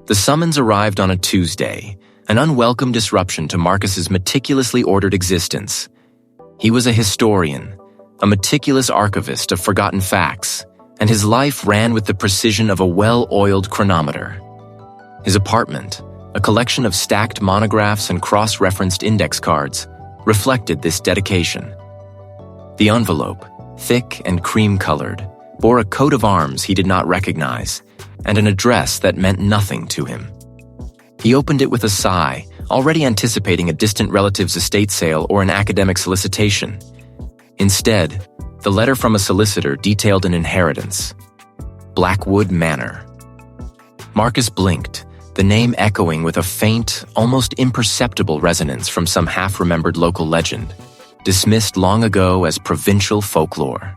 The summons arrived on a Tuesday, an unwelcome disruption to Marcus's meticulously ordered existence. He was a historian, a meticulous archivist of forgotten facts, and his life ran with the precision of a well-oiled chronometer. His apartment, a collection of stacked monographs and cross-referenced index cards, reflected this dedication. The envelope, thick and cream-colored, bore a coat of arms he did not recognize, and an address that meant nothing to him. He opened it with a sigh, already anticipating a distant relative's estate sale or an academic solicitation. Instead, the letter from a solicitor detailed an inheritance. Blackwood Manor. Marcus blinked, the name echoing with a faint, almost imperceptible resonance from some half-remembered local legend, dismissed long ago as provincial folklore.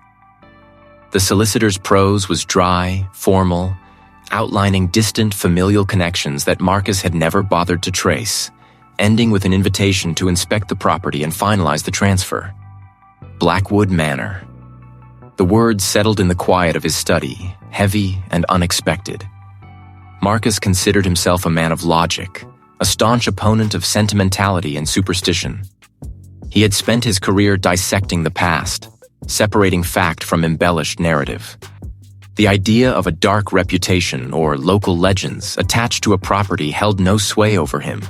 The solicitor's prose was dry, formal, outlining distant familial connections that Marcus had never bothered to trace, ending with an invitation to inspect the property and finalize the transfer. Blackwood Manor. The words settled in the quiet of his study, heavy and unexpected. Marcus considered himself a man of logic, a staunch opponent of sentimentality and superstition. He had spent his career dissecting the past, separating fact from embellished narrative. The idea of a dark reputation or local legends attached to a property held no sway over him.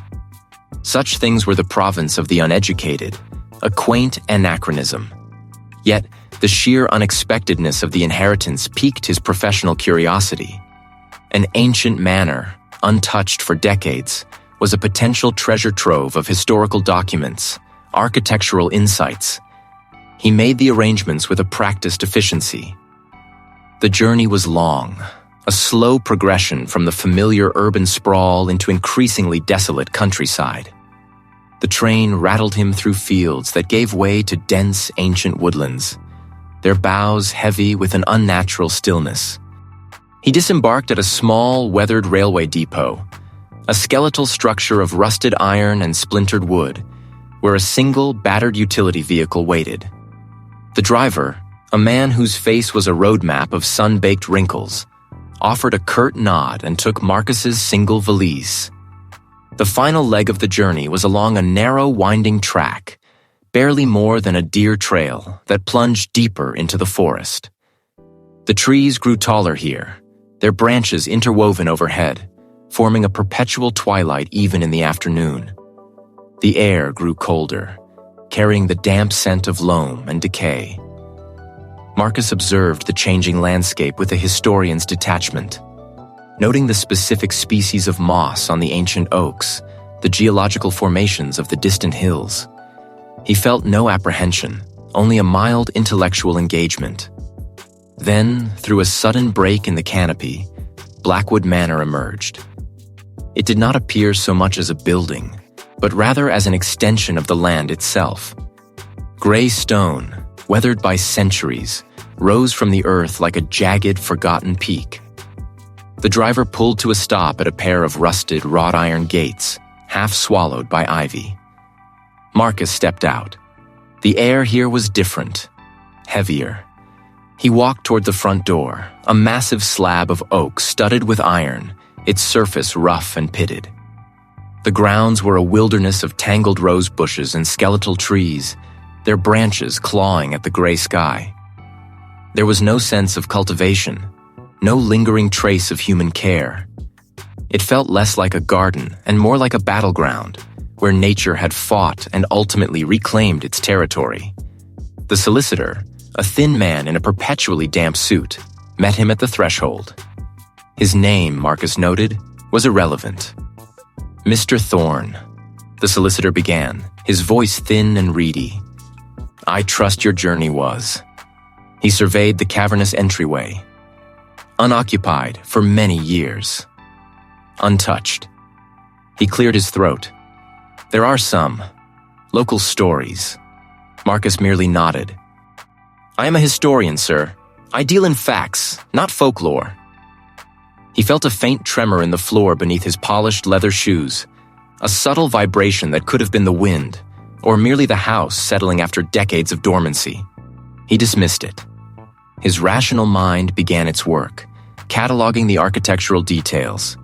Such things were the province of the uneducated, a quaint anachronism. Yet, the sheer unexpectedness of the inheritance piqued his professional curiosity. An ancient manor, untouched for decades, was a potential treasure trove of historical documents, architectural insights. He made the arrangements with a practiced efficiency. The journey was long, a slow progression from the familiar urban sprawl into increasingly desolate countryside. The train rattled him through fields that gave way to dense, ancient woodlands, their boughs heavy with an unnatural stillness. He disembarked at a small, weathered railway depot, a skeletal structure of rusted iron and splintered wood, where a single, battered utility vehicle waited. The driver, a man whose face was a road map of sun-baked wrinkles, offered a curt nod and took Marcus's single valise. The final leg of the journey was along a narrow, winding track, barely more than a deer trail that plunged deeper into the forest. The trees grew taller here, their branches interwoven overhead, forming a perpetual twilight even in the afternoon. The air grew colder, carrying the damp scent of loam and decay. Marcus observed the changing landscape with a historian's detachment, noting the specific species of moss on the ancient oaks, the geological formations of the distant hills. He felt no apprehension, only a mild intellectual engagement. Then, through a sudden break in the canopy, Blackwood Manor emerged. It did not appear so much as a building, but rather as an extension of the land itself. Gray stone, weathered by centuries, rose from the earth like a jagged, forgotten peak. The driver pulled to a stop at a pair of rusted wrought iron gates, half swallowed by ivy. Marcus stepped out. The air here was different, heavier. He walked toward the front door, a massive slab of oak studded with iron, its surface rough and pitted. The grounds were a wilderness of tangled rose bushes and skeletal trees, their branches clawing at the gray sky. There was no sense of cultivation, no lingering trace of human care. It felt less like a garden and more like a battleground, where nature had fought and ultimately reclaimed its territory. The solicitor, a thin man in a perpetually damp suit, met him at the threshold. His name, Marcus noted, was irrelevant. "Mr. Thorne," the solicitor began, his voice thin and reedy. "I trust your journey was." He surveyed the cavernous entryway. Unoccupied for many years. Untouched. He cleared his throat. "There are some local stories." Marcus merely nodded. "I am a historian, sir. I deal in facts, not folklore." He felt a faint tremor in the floor beneath his polished leather shoes, a subtle vibration that could have been the wind, or merely the house settling after decades of dormancy. He dismissed it. His rational mind began its work, cataloging the architectural details.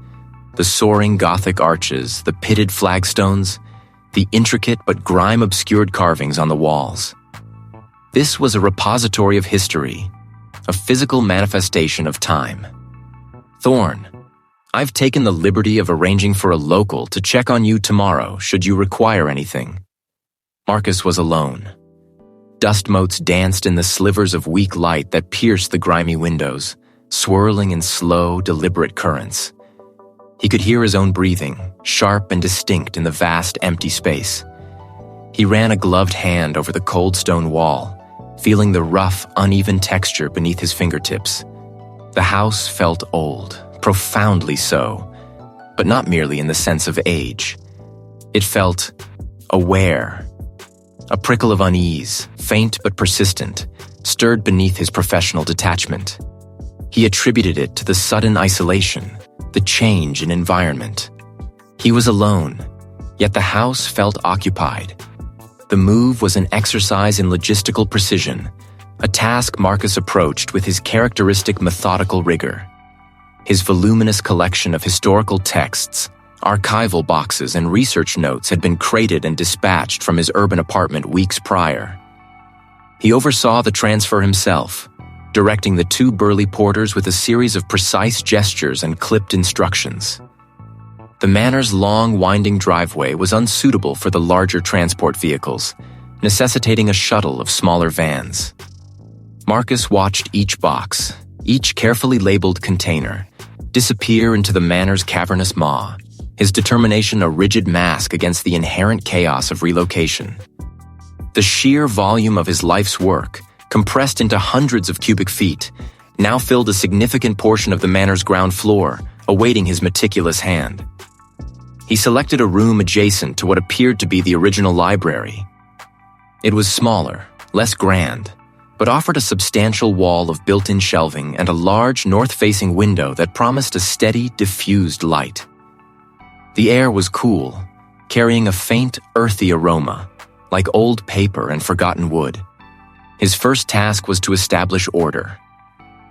The soaring Gothic arches, the pitted flagstones, the intricate but grime-obscured carvings on the walls. This was a repository of history, a physical manifestation of time. Thorn, I've taken the liberty of arranging for a local to check on you tomorrow should you require anything. Marcus was alone. Dust motes danced in the slivers of weak light that pierced the grimy windows, swirling in slow, deliberate currents. He could hear his own breathing, sharp and distinct in the vast, empty space. He ran a gloved hand over the cold stone wall, feeling the rough, uneven texture beneath his fingertips. The house felt old, profoundly so, but not merely in the sense of age. It felt aware. A prickle of unease, faint but persistent, stirred beneath his professional detachment. He attributed it to the sudden isolation, the change in environment. He was alone, yet the house felt occupied. The move was an exercise in logistical precision, a task Marcus approached with his characteristic methodical rigor. His voluminous collection of historical texts, archival boxes, and research notes had been crated and dispatched from his urban apartment weeks prior. He oversaw the transfer himself, directing the two burly porters with a series of precise gestures and clipped instructions. The manor's long, winding driveway was unsuitable for the larger transport vehicles, necessitating a shuttle of smaller vans. Marcus watched each box, each carefully labeled container, disappear into the manor's cavernous maw, his determination a rigid mask against the inherent chaos of relocation. The sheer volume of his life's work, compressed into hundreds of cubic feet, now filled a significant portion of the manor's ground floor, awaiting his meticulous hand. He selected a room adjacent to what appeared to be the original library. It was smaller, less grand, but offered a substantial wall of built-in shelving and a large north-facing window that promised a steady, diffused light. The air was cool, carrying a faint, earthy aroma, like old paper and forgotten wood. His first task was to establish order.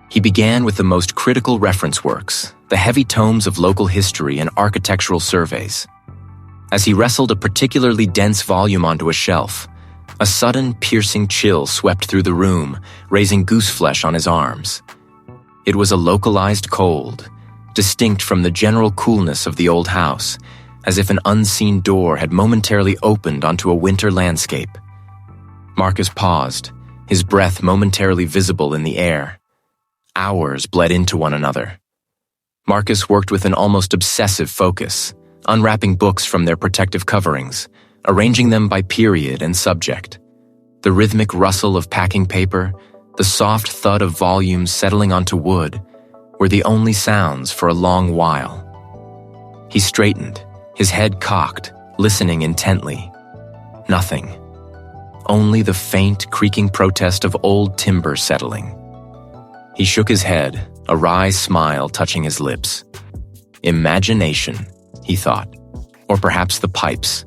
He began with the most critical reference works, the heavy tomes of local history and architectural surveys. As he wrestled a particularly dense volume onto a shelf, a sudden, piercing chill swept through the room, raising gooseflesh on his arms. It was a localized cold, distinct from the general coolness of the old house, as if an unseen door had momentarily opened onto a winter landscape. Marcus paused, his breath momentarily visible in the air. Hours bled into one another. Marcus worked with an almost obsessive focus, unwrapping books from their protective coverings, arranging them by period and subject. The rhythmic rustle of packing paper, the soft thud of volumes settling onto wood, were the only sounds for a long while. He straightened, his head cocked, listening intently. Nothing. Only the faint, creaking protest of old timber settling. He shook his head, a wry smile touching his lips. Imagination, he thought, or perhaps the pipes.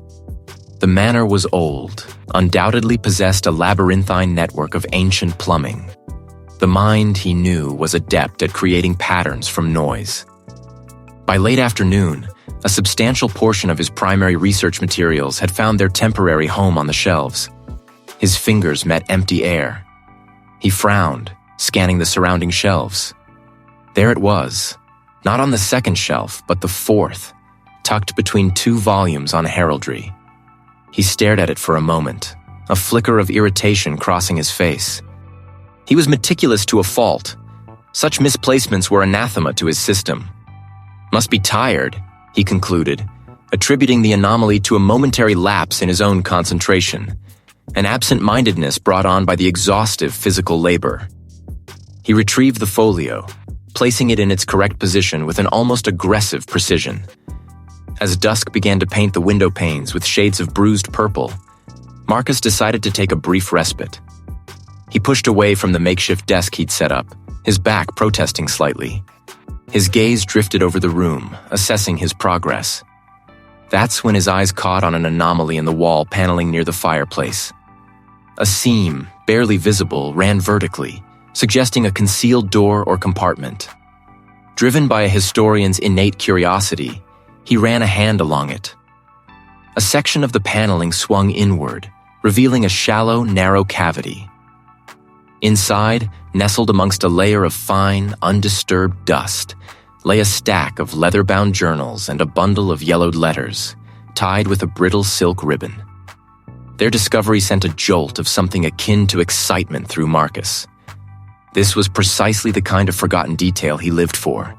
The manor was old, undoubtedly possessed a labyrinthine network of ancient plumbing. The mind, he knew, was adept at creating patterns from noise. By late afternoon, a substantial portion of his primary research materials had found their temporary home on the shelves. His fingers met empty air. He frowned, scanning the surrounding shelves. There it was, not on the second shelf, but the fourth, tucked between two volumes on heraldry. He stared at it for a moment, a flicker of irritation crossing his face. He was meticulous to a fault. Such misplacements were anathema to his system. Must be tired, he concluded, attributing the anomaly to a momentary lapse in his own concentration, an absent-mindedness brought on by the exhaustive physical labor. He retrieved the folio, placing it in its correct position with an almost aggressive precision. As dusk began to paint the window panes with shades of bruised purple, Marcus decided to take a brief respite. He pushed away from the makeshift desk he'd set up, his back protesting slightly. His gaze drifted over the room, assessing his progress. That's when his eyes caught on an anomaly in the wall paneling near the fireplace. A seam, barely visible, ran vertically, suggesting a concealed door or compartment. Driven by a historian's innate curiosity, He ran a hand along it. A section of the paneling swung inward, revealing a shallow, narrow cavity. Inside, nestled amongst a layer of fine, undisturbed dust, lay a stack of leather-bound journals and a bundle of yellowed letters, tied with a brittle silk ribbon. Their discovery sent a jolt of something akin to excitement through Marcus. This was precisely the kind of forgotten detail he lived for.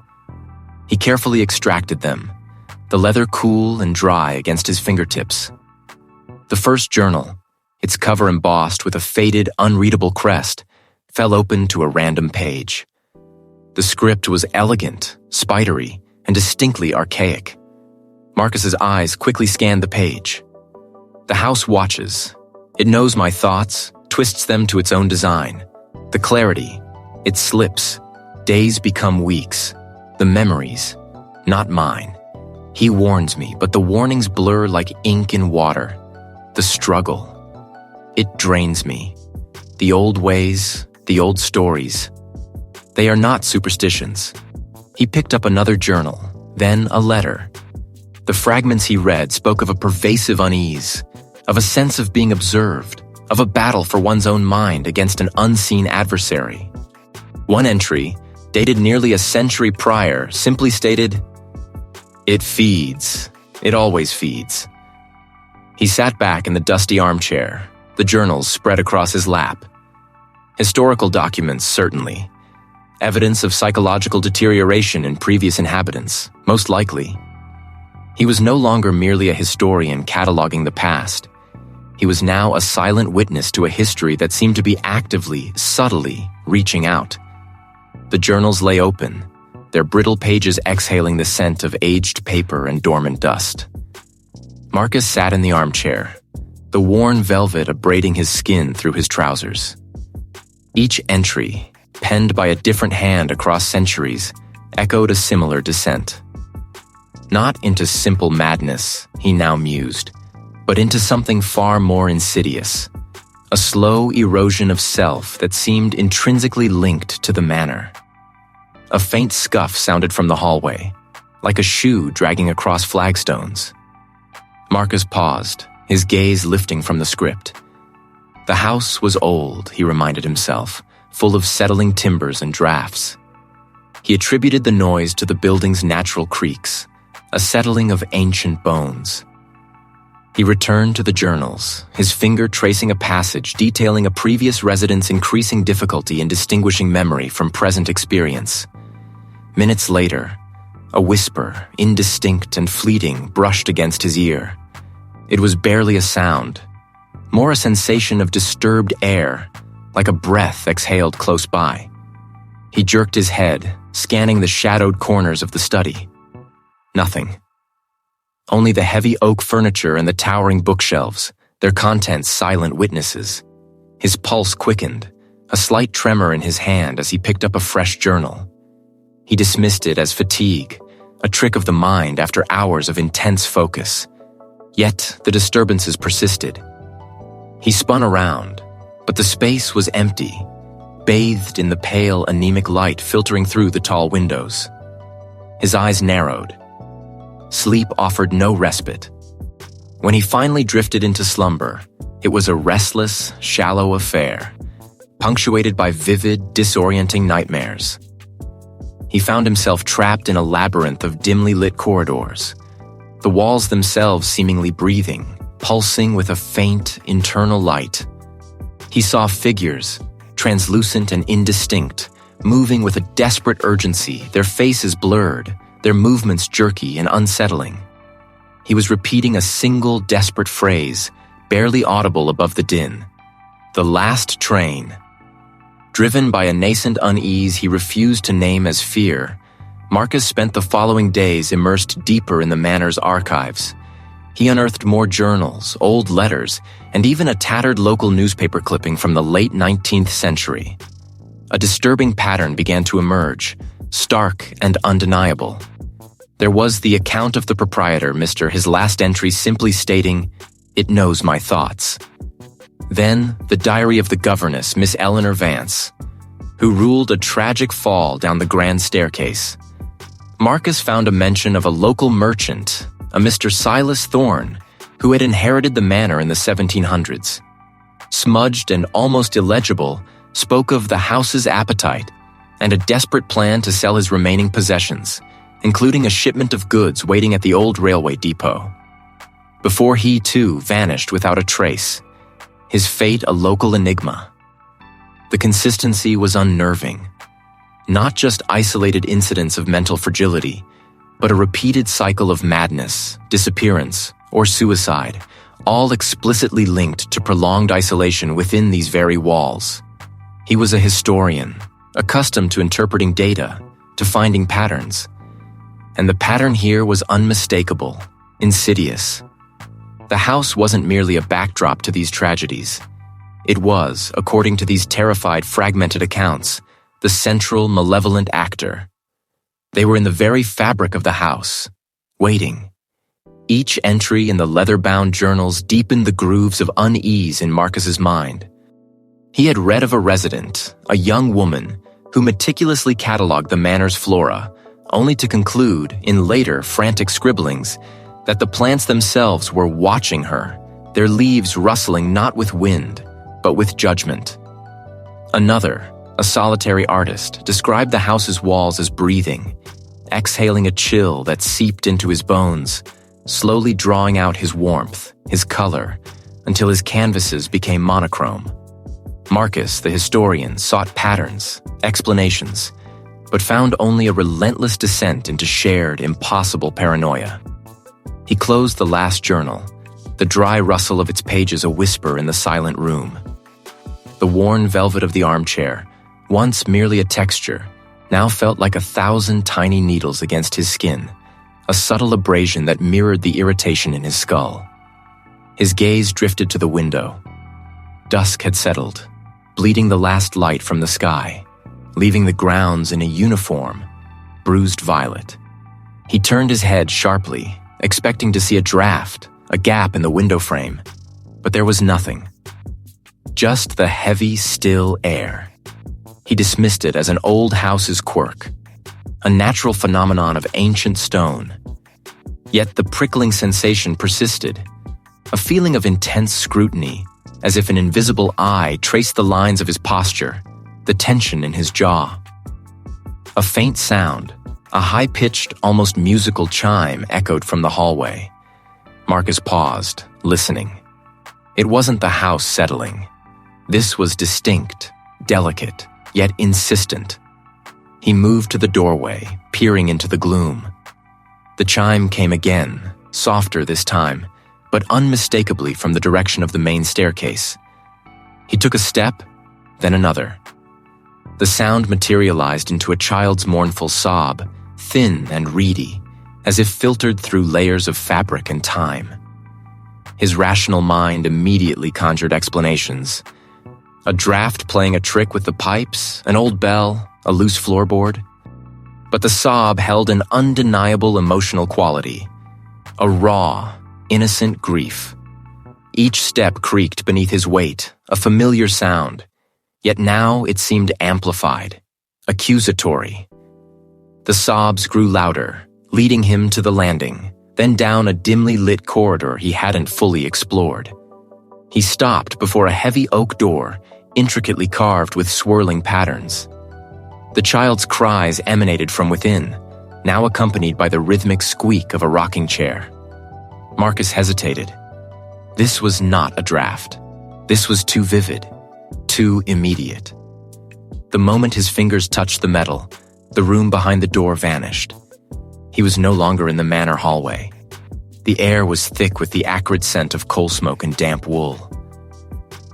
He carefully extracted them, the leather cool and dry against his fingertips. The first journal, its cover embossed with a faded, unreadable crest, fell open to a random page. The script was elegant, spidery, and distinctly archaic. Marcus's eyes quickly scanned the page. The house watches. It knows my thoughts, twists them to its own design. The clarity, it slips. Days become weeks. The memories, not mine. He warns me, but the warnings blur like ink in water. The struggle, it drains me. The old ways, the old stories. They are not superstitions. He picked up another journal, then a letter. The fragments he read spoke of a pervasive unease, of a sense of being observed, of a battle for one's own mind against an unseen adversary. One entry, dated nearly a century prior, simply stated, "It feeds. It always feeds." He sat back in the dusty armchair, the journals spread across his lap. Historical documents, certainly. Evidence of psychological deterioration in previous inhabitants, most likely. He was no longer merely a historian cataloging the past. He was now a silent witness to a history that seemed to be actively, subtly reaching out. The journals lay open, their brittle pages exhaling the scent of aged paper and dormant dust. Marcus sat in the armchair, the worn velvet abrading his skin through his trousers. Each entry, penned by a different hand across centuries, echoed a similar descent. Not into simple madness, he now mused, but into something far more insidious, a slow erosion of self that seemed intrinsically linked to the manor. A faint scuff sounded from the hallway, like a shoe dragging across flagstones. Marcus paused, his gaze lifting from the script. The house was old, he reminded himself, full of settling timbers and drafts. He attributed the noise to the building's natural creaks, a settling of ancient bones. He returned to the journals, his finger tracing a passage detailing a previous resident's increasing difficulty in distinguishing memory from present experience. Minutes later, a whisper, indistinct and fleeting, brushed against his ear. It was barely a sound, more a sensation of disturbed air, like a breath exhaled close by. He jerked his head, scanning the shadowed corners of the study. Nothing. Only the heavy oak furniture and the towering bookshelves, their contents silent witnesses. His pulse quickened, a slight tremor in his hand as he picked up a fresh journal. He dismissed it as fatigue, a trick of the mind after hours of intense focus. Yet the disturbances persisted. He spun around, but the space was empty, bathed in the pale, anemic light filtering through the tall windows. His eyes narrowed. Sleep offered no respite. When he finally drifted into slumber, it was a restless, shallow affair, punctuated by vivid, disorienting nightmares. He found himself trapped in a labyrinth of dimly lit corridors, the walls themselves seemingly breathing, pulsing with a faint, internal light. He saw figures, translucent and indistinct, moving with a desperate urgency, their faces blurred, their movements jerky and unsettling. He was repeating a single desperate phrase, barely audible above the din. The last train. Driven by a nascent unease he refused to name as fear, Marcus spent the following days immersed deeper in the manor's archives. He unearthed more journals, old letters, and even a tattered local newspaper clipping from the late 19th century. A disturbing pattern began to emerge, stark and undeniable. There was the account of the proprietor, his last entry simply stating, "It knows my thoughts." Then, the diary of the governess, Miss Eleanor Vance, who ruled a tragic fall down the grand staircase. Marcus found a mention of a local merchant, a Mr. Silas Thorne, who had inherited the manor in the 1700s. Smudged and almost illegible, spoke of the house's appetite and a desperate plan to sell his remaining possessions, including a shipment of goods waiting at the old railway depot. Before he, too, vanished without a trace, his fate a local enigma. The consistency was unnerving. Not just isolated incidents of mental fragility, but a repeated cycle of madness, disappearance, or suicide, all explicitly linked to prolonged isolation within these very walls. He was a historian, accustomed to interpreting data, to finding patterns. And the pattern here was unmistakable, insidious. The house wasn't merely a backdrop to these tragedies. It was, according to these terrified, fragmented accounts, the central, malevolent actor. They were in the very fabric of the house, waiting. Each entry in the leather-bound journals deepened the grooves of unease in Marcus's mind. He had read of a resident, a young woman, who meticulously cataloged the manor's flora, only to conclude, in later frantic scribblings, that the plants themselves were watching her, their leaves rustling not with wind, but with judgment. Another, a solitary artist, described the house's walls as breathing, exhaling a chill that seeped into his bones, slowly drawing out his warmth, his color, until his canvases became monochrome. Marcus, the historian, sought patterns, explanations, but found only a relentless descent into shared, impossible paranoia. He closed the last journal, the dry rustle of its pages a whisper in the silent room. The worn velvet of the armchair, once merely a texture, now felt like 1,000 tiny needles against his skin, a subtle abrasion that mirrored the irritation in his skull. His gaze drifted to the window. Dusk had settled, bleeding the last light from the sky, leaving the grounds in a uniform, bruised violet. He turned his head sharply, expecting to see a draft, a gap in the window frame, but there was nothing. Just the heavy, still air. He dismissed it as an old house's quirk, a natural phenomenon of ancient stone. Yet the prickling sensation persisted, a feeling of intense scrutiny, as if an invisible eye traced the lines of his posture, the tension in his jaw. A faint sound, a high-pitched, almost musical chime echoed from the hallway. Marcus paused, listening. It wasn't the house settling. This was distinct, delicate, yet insistent. He moved to the doorway, peering into the gloom. The chime came again, softer this time, but unmistakably from the direction of the main staircase. He took a step, then another. The sound materialized into a child's mournful sob, thin and reedy, as if filtered through layers of fabric and time. His rational mind immediately conjured explanations. A draft playing a trick with the pipes, an old bell, a loose floorboard. But the sob held an undeniable emotional quality, a raw, innocent grief. Each step creaked beneath his weight, a familiar sound, yet now it seemed amplified, accusatory. The sobs grew louder, leading him to the landing, then down a dimly lit corridor he hadn't fully explored. He stopped before a heavy oak door, intricately carved with swirling patterns. The child's cries emanated from within, now accompanied by the rhythmic squeak of a rocking chair. Marcus hesitated. This was not a draft. This was too vivid, too immediate. The moment his fingers touched the metal, the room behind the door vanished. He was no longer in the manor hallway. The air was thick with the acrid scent of coal smoke and damp wool.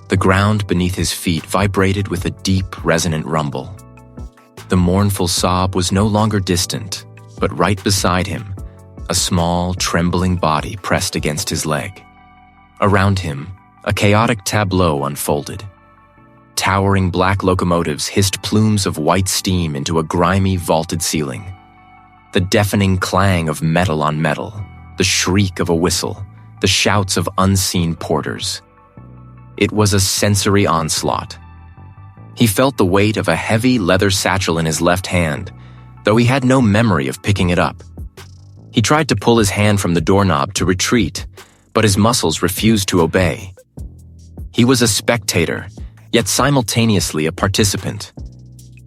The ground beneath his feet vibrated with a deep, resonant rumble. The mournful sob was no longer distant, but right beside him, a small, trembling body pressed against his leg. Around him, a chaotic tableau unfolded. Towering black locomotives hissed plumes of white steam into a grimy, vaulted ceiling. The deafening clang of metal on metal, the shriek of a whistle, the shouts of unseen porters. It was a sensory onslaught. He felt the weight of a heavy leather satchel in his left hand, though he had no memory of picking it up. He tried to pull his hand from the doorknob to retreat, but his muscles refused to obey. He was a spectator, yet simultaneously a participant.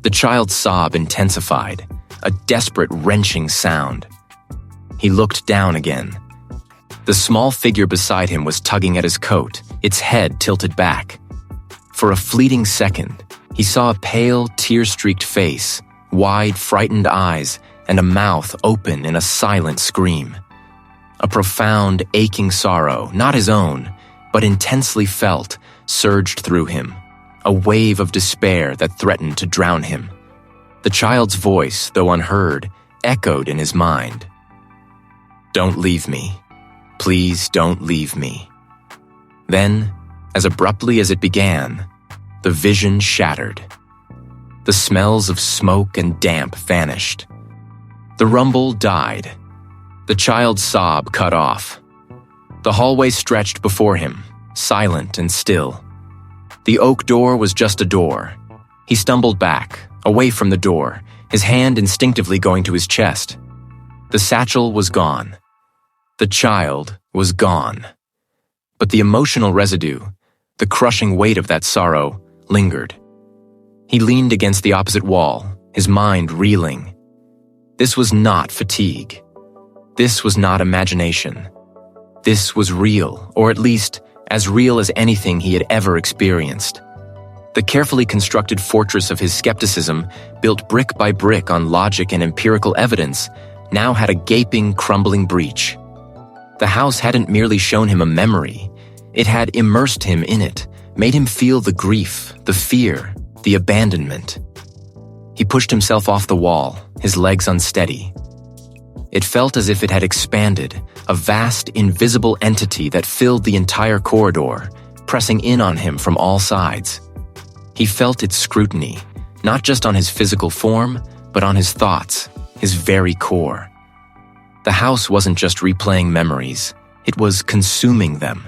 The child's sob intensified, a desperate wrenching sound. He looked down again. The small figure beside him was tugging at his coat, its head tilted back. For a fleeting second, he saw a pale, tear-streaked face, wide, frightened eyes, and a mouth open in a silent scream. A profound, aching sorrow, not his own, but intensely felt, surged through him, a wave of despair that threatened to drown him. The child's voice, though unheard, echoed in his mind. "Don't leave me. Please don't leave me." Then, as abruptly as it began, the vision shattered. The smells of smoke and damp vanished. The rumble died. The child's sob cut off. The hallway stretched before him, silent and still. The oak door was just a door. He stumbled back, away from the door, his hand instinctively going to his chest. The satchel was gone. The child was gone. But the emotional residue, the crushing weight of that sorrow, lingered. He leaned against the opposite wall, his mind reeling. This was not fatigue. This was not imagination. This was real, or at least as real as anything he had ever experienced. The carefully constructed fortress of his skepticism, built brick by brick on logic and empirical evidence, now had a gaping, crumbling breach. The house hadn't merely shown him a memory. It had immersed him in it, made him feel the grief, the fear, the abandonment. He pushed himself off the wall, his legs unsteady. It felt as if it had expanded, a vast, invisible entity that filled the entire corridor, pressing in on him from all sides. He felt its scrutiny, not just on his physical form, but on his thoughts, his very core. The house wasn't just replaying memories, it was consuming them.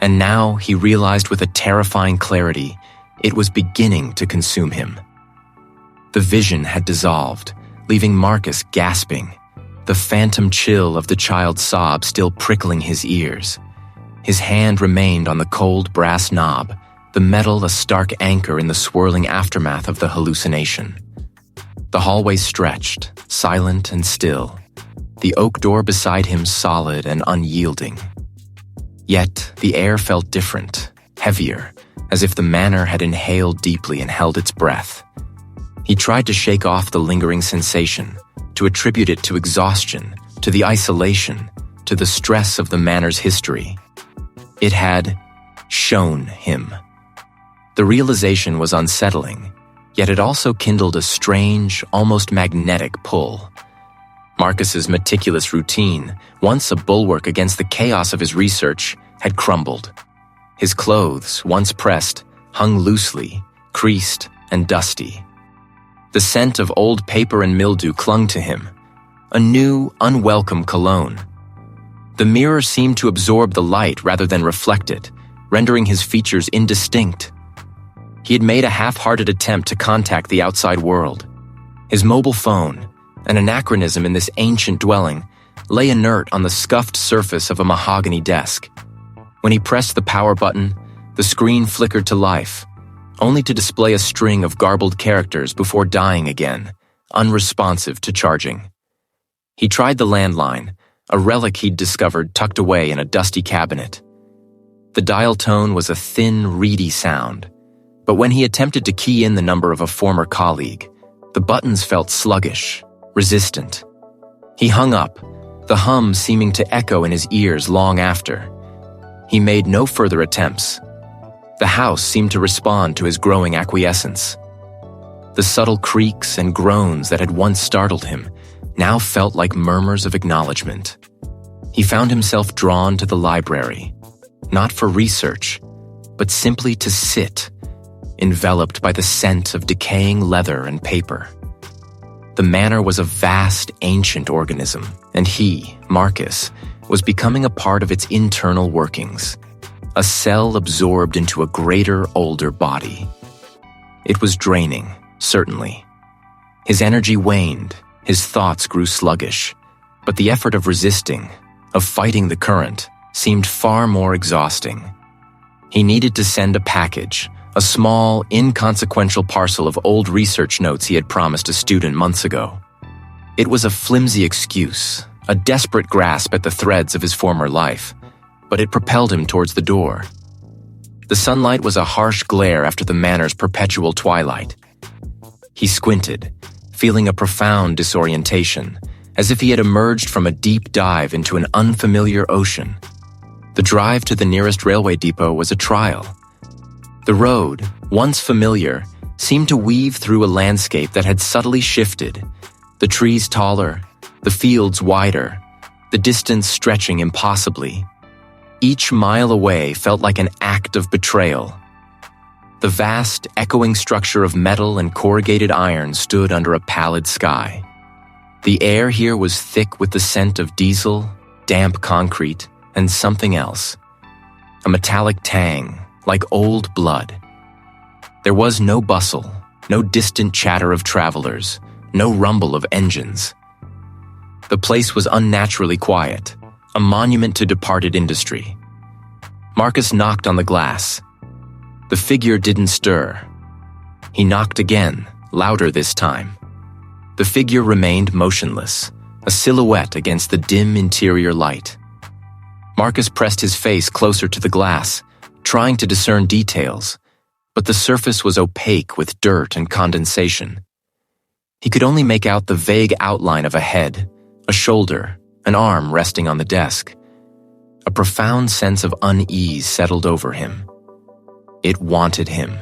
And now he realized with a terrifying clarity, it was beginning to consume him. The vision had dissolved, leaving Marcus gasping, the phantom chill of the child's sob still prickling his ears. His hand remained on the cold brass knob, the metal a stark anchor in the swirling aftermath of the hallucination. The hallway stretched, silent and still, the oak door beside him solid and unyielding. Yet the air felt different, heavier, as if the manor had inhaled deeply and held its breath. He tried to shake off the lingering sensation, to attribute it to exhaustion, to the isolation, to the stress of the manor's history. It had shown him. The realization was unsettling, yet it also kindled a strange, almost magnetic pull. Marcus's meticulous routine, once a bulwark against the chaos of his research, had crumbled. His clothes, once pressed, hung loosely, creased and dusty. The scent of old paper and mildew clung to him, a new, unwelcome cologne. The mirror seemed to absorb the light rather than reflect it, rendering his features indistinct. He had made a half-hearted attempt to contact the outside world. His mobile phone, an anachronism in this ancient dwelling, lay inert on the scuffed surface of a mahogany desk. When he pressed the power button, the screen flickered to life, only to display a string of garbled characters before dying again, unresponsive to charging. He tried the landline, a relic he'd discovered tucked away in a dusty cabinet. The dial tone was a thin, reedy sound, but when he attempted to key in the number of a former colleague, the buttons felt sluggish, resistant. He hung up, the hum seeming to echo in his ears long after. He made no further attempts. The house seemed to respond to his growing acquiescence. The subtle creaks and groans that had once startled him now felt like murmurs of acknowledgement. He found himself drawn to the library, not for research, but simply to sit, enveloped by the scent of decaying leather and paper. The manor was a vast, ancient organism, and he, Marcus, was becoming a part of its internal workings, a cell absorbed into a greater, older body. It was draining, certainly, His energy waned, his thoughts grew sluggish, but the effort of resisting, of fighting the current, seemed far more exhausting. He needed to send a package, a small, inconsequential parcel of old research notes he had promised a student months ago. It was a flimsy excuse, a desperate grasp at the threads of his former life, but it propelled him towards the door. The sunlight was a harsh glare after the manor's perpetual twilight. He squinted, feeling a profound disorientation, as if he had emerged from a deep dive into an unfamiliar ocean. The drive to the nearest railway depot was a trial. The road, once familiar, seemed to weave through a landscape that had subtly shifted, the trees taller, the fields wider, the distance stretching impossibly. Each mile away felt like an act of betrayal. The vast, echoing structure of metal and corrugated iron stood under a pallid sky. The air here was thick with the scent of diesel, damp concrete, and something else. A metallic tang, like old blood. There was no bustle, no distant chatter of travelers, no rumble of engines. The place was unnaturally quiet, a monument to departed industry. Marcus knocked on the glass. The figure didn't stir. He knocked again, louder this time. The figure remained motionless, a silhouette against the dim interior light. Marcus pressed his face closer to the glass, trying to discern details, but the surface was opaque with dirt and condensation. He could only make out the vague outline of a head, a shoulder, an arm resting on the desk. A profound sense of unease settled over him. It wanted him.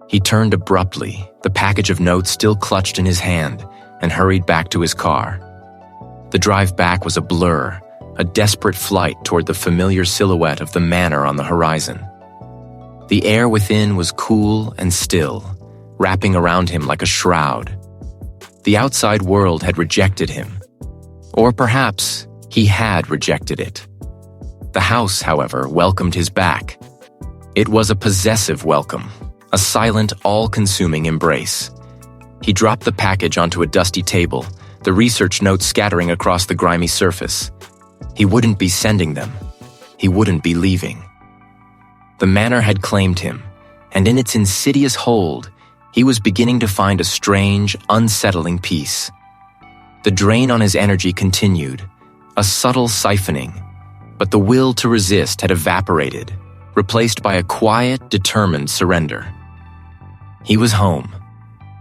He turned abruptly, the package of notes still clutched in his hand, and hurried back to his car. The drive back was a blur, a desperate flight toward the familiar silhouette of the manor on the horizon. The air within was cool and still, wrapping around him like a shroud. The outside world had rejected him. Or perhaps he had rejected it. The house, however, welcomed his back. It was a possessive welcome, a silent, all-consuming embrace. He dropped the package onto a dusty table, the research notes scattering across the grimy surface. He wouldn't be sending them. He wouldn't be leaving. The manor had claimed him, and in its insidious hold, he was beginning to find a strange, unsettling peace. The drain on his energy continued, a subtle siphoning, but the will to resist had evaporated, replaced by a quiet, determined surrender. He was home.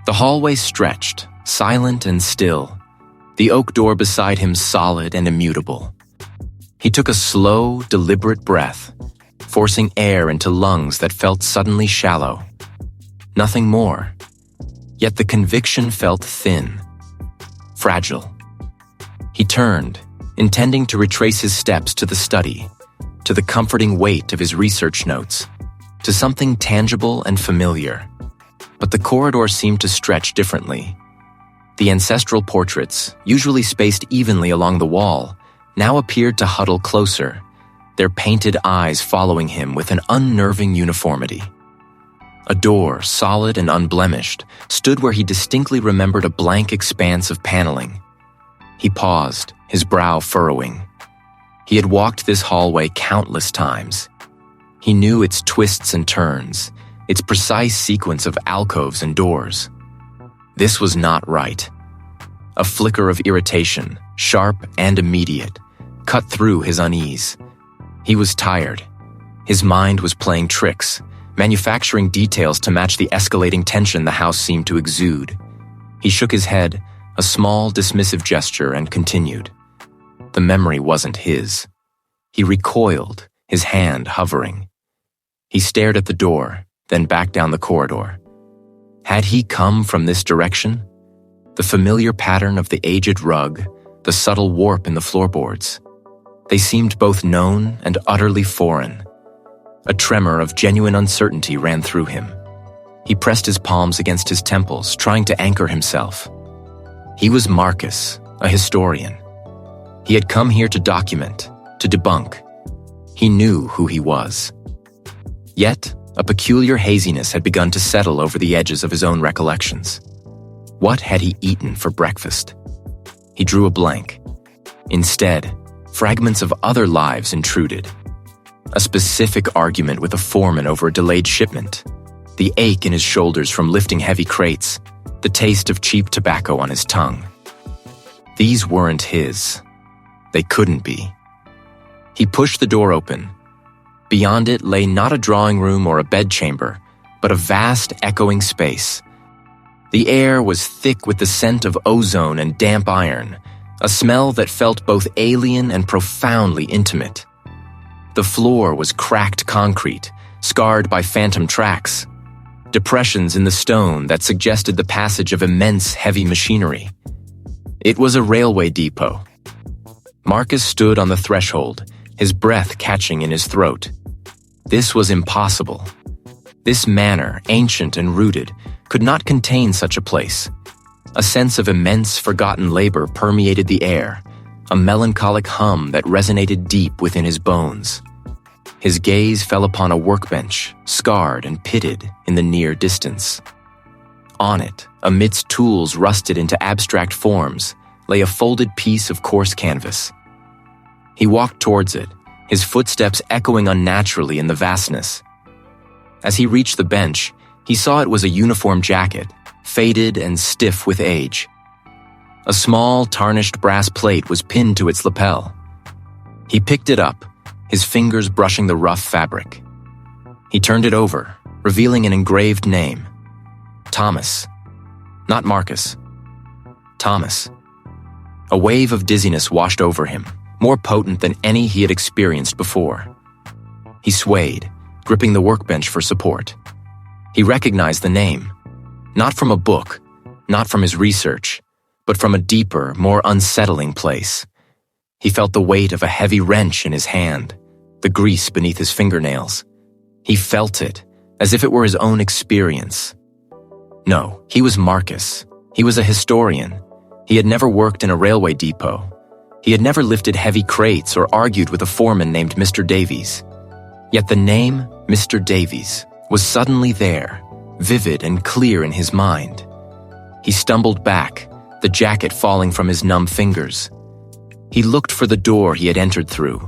The hallway stretched, silent and still, the oak door beside him solid and immutable. He took a slow, deliberate breath, forcing air into lungs that felt suddenly shallow. Nothing more. Yet the conviction felt thin, fragile. He turned, intending to retrace his steps to the study, to the comforting weight of his research notes, to something tangible and familiar. But the corridor seemed to stretch differently. The ancestral portraits, usually spaced evenly along the wall, now appeared to huddle closer, their painted eyes following him with an unnerving uniformity. A door, solid and unblemished, stood where he distinctly remembered a blank expanse of paneling. He paused, his brow furrowing. He had walked this hallway countless times. He knew its twists and turns, its precise sequence of alcoves and doors. This was not right. A flicker of irritation, sharp and immediate, cut through his unease. He was tired. His mind was playing tricks, manufacturing details to match the escalating tension the house seemed to exude. He shook his head, a small, dismissive gesture, and continued. The memory wasn't his. He recoiled, his hand hovering. He stared at the door, then back down the corridor. Had he come from this direction? The familiar pattern of the aged rug, the subtle warp in the floorboards. They seemed both known and utterly foreign. A tremor of genuine uncertainty ran through him. He pressed his palms against his temples, trying to anchor himself. He was Marcus, a historian. He had come here to document, to debunk. He knew who he was. Yet, a peculiar haziness had begun to settle over the edges of his own recollections. What had he eaten for breakfast? He drew a blank. Instead, fragments of other lives intruded. A specific argument with a foreman over a delayed shipment, the ache in his shoulders from lifting heavy crates, the taste of cheap tobacco on his tongue. These weren't his. They couldn't be. He pushed the door open. Beyond it lay not a drawing room or a bedchamber, but a vast, echoing space. The air was thick with the scent of ozone and damp iron, a smell that felt both alien and profoundly intimate. The floor was cracked concrete, scarred by phantom tracks, depressions in the stone that suggested the passage of immense heavy machinery. It was a railway depot. Marcus stood on the threshold, his breath catching in his throat. This was impossible. This manor, ancient and rooted, could not contain such a place. A sense of immense forgotten labor permeated the air, a melancholic hum that resonated deep within his bones. His gaze fell upon a workbench, scarred and pitted in the near distance. On it, amidst tools rusted into abstract forms, lay a folded piece of coarse canvas. He walked towards it, his footsteps echoing unnaturally in the vastness. As he reached the bench, he saw it was a uniform jacket, faded and stiff with age. A small, tarnished brass plate was pinned to its lapel. He picked it up, his fingers brushing the rough fabric. He turned it over, revealing an engraved name. Thomas. Not Marcus. Thomas. A wave of dizziness washed over him, more potent than any he had experienced before. He swayed, gripping the workbench for support. He recognized the name, not from a book, not from his research, but from a deeper, more unsettling place. He felt the weight of a heavy wrench in his hand, the grease beneath his fingernails. He felt it, as if it were his own experience. No, he was Marcus. He was a historian. He had never worked in a railway depot. He had never lifted heavy crates or argued with a foreman named Mr. Davies. Yet the name, Mr. Davies, was suddenly there, vivid and clear in his mind. He stumbled back, the jacket falling from his numb fingers. He looked for the door he had entered through.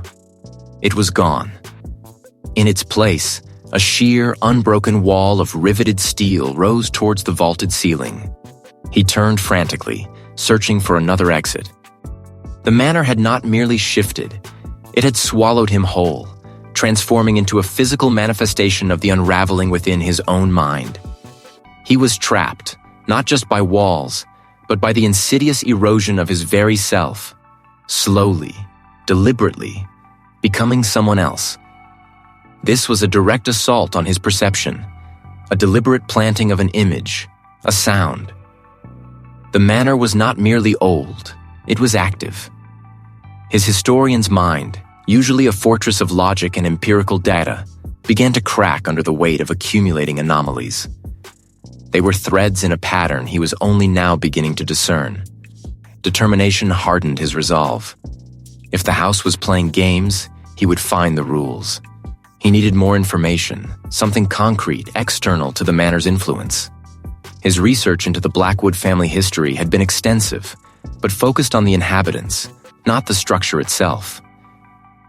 It was gone. In its place, a sheer, unbroken wall of riveted steel rose towards the vaulted ceiling. He turned frantically, searching for another exit. The manor had not merely shifted, it had swallowed him whole, transforming into a physical manifestation of the unraveling within his own mind. He was trapped, not just by walls, but by the insidious erosion of his very self, slowly, deliberately, becoming someone else. This was a direct assault on his perception, a deliberate planting of an image, a sound. The manor was not merely old, it was active. His historian's mind, usually a fortress of logic and empirical data, began to crack under the weight of accumulating anomalies. They were threads in a pattern he was only now beginning to discern. Determination hardened his resolve. If the house was playing games, he would find the rules. He needed more information, something concrete, external to the manor's influence. His research into the Blackwood family history had been extensive, but focused on the inhabitants, not the structure itself.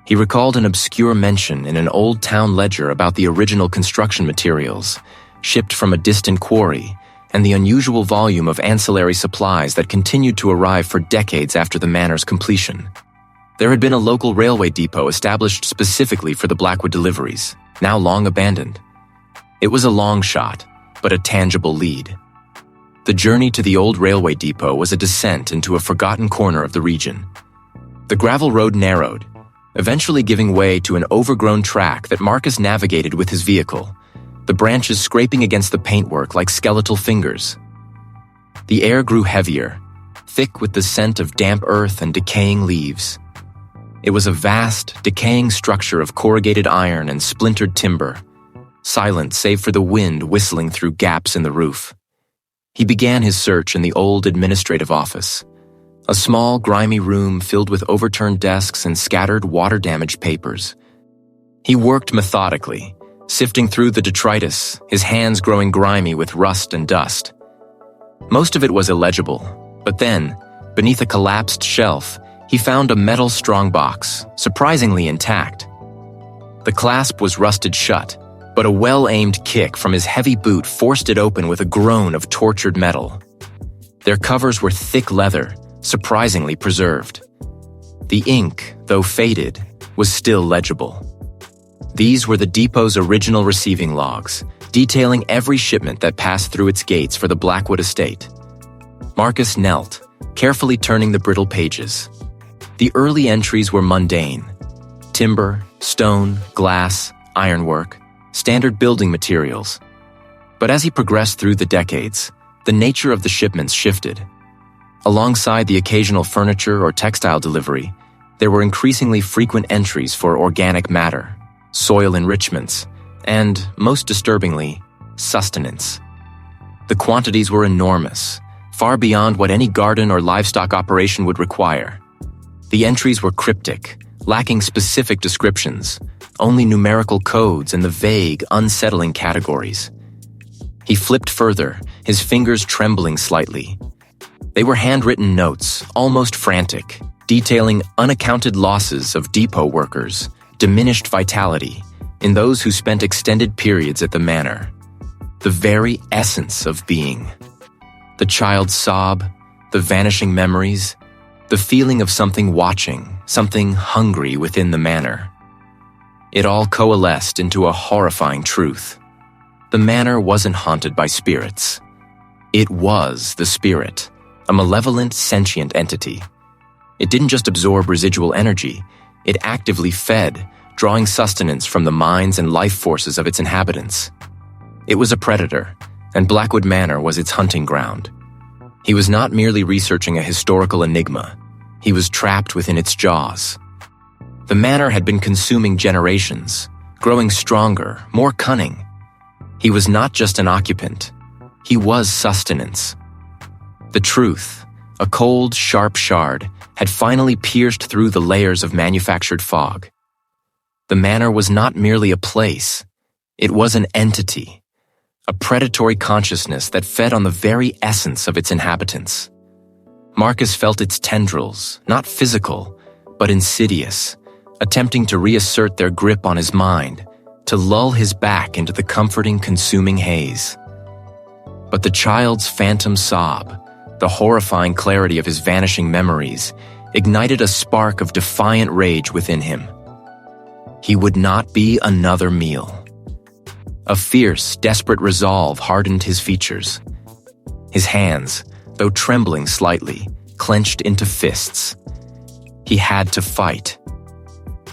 He recalled an obscure mention in an old town ledger about the original construction materials, shipped from a distant quarry, and the unusual volume of ancillary supplies that continued to arrive for decades after the manor's completion. There had been a local railway depot established specifically for the Blackwood deliveries, now long abandoned. It was a long shot, but a tangible lead. The journey to the old railway depot was a descent into a forgotten corner of the region. The gravel road narrowed, eventually giving way to an overgrown track that Marcus navigated with his vehicle, the branches scraping against the paintwork like skeletal fingers. The air grew heavier, thick with the scent of damp earth and decaying leaves. It was a vast, decaying structure of corrugated iron and splintered timber, silent save for the wind whistling through gaps in the roof. He began his search in the old administrative office, a small, grimy room filled with overturned desks and scattered water-damaged papers. He worked methodically, sifting through the detritus, his hands growing grimy with rust and dust. Most of it was illegible, but then, beneath a collapsed shelf, he found a metal strongbox, surprisingly intact. The clasp was rusted shut, but a well-aimed kick from his heavy boot forced it open with a groan of tortured metal. Their covers were thick leather, surprisingly preserved. The ink, though faded, was still legible. These were the depot's original receiving logs, detailing every shipment that passed through its gates for the Blackwood estate. Marcus knelt, carefully turning the brittle pages. The early entries were mundane: timber, stone, glass, ironwork, standard building materials. But as he progressed through the decades, the nature of the shipments shifted. Alongside the occasional furniture or textile delivery, there were increasingly frequent entries for organic matter, soil enrichments, and, most disturbingly, sustenance. The quantities were enormous, far beyond what any garden or livestock operation would require. The entries were cryptic, lacking specific descriptions, only numerical codes and the vague, unsettling categories. He flipped further, his fingers trembling slightly. They were handwritten notes, almost frantic, detailing unaccounted losses of depot workers, diminished vitality, in those who spent extended periods at the manor. The very essence of being. The child's sob, the vanishing memories, the feeling of something watching, something hungry within the manor. It all coalesced into a horrifying truth. The manor wasn't haunted by spirits. It was the spirit, a malevolent, sentient entity. It didn't just absorb residual energy, it actively fed, drawing sustenance from the minds and life forces of its inhabitants. It was a predator, and Blackwood Manor was its hunting ground. He was not merely researching a historical enigma, he was trapped within its jaws. The manor had been consuming generations, growing stronger, more cunning. He was not just an occupant, he was sustenance. The truth, a cold, sharp shard, had finally pierced through the layers of manufactured fog. The manor was not merely a place, it was an entity, a predatory consciousness that fed on the very essence of its inhabitants. Marcus felt its tendrils, not physical, but insidious, attempting to reassert their grip on his mind, to lull his back into the comforting, consuming haze. But the child's phantom sob, the horrifying clarity of his vanishing memories, ignited a spark of defiant rage within him. He would not be another meal. A fierce, desperate resolve hardened his features. His hands, though trembling slightly, clenched into fists. He had to fight.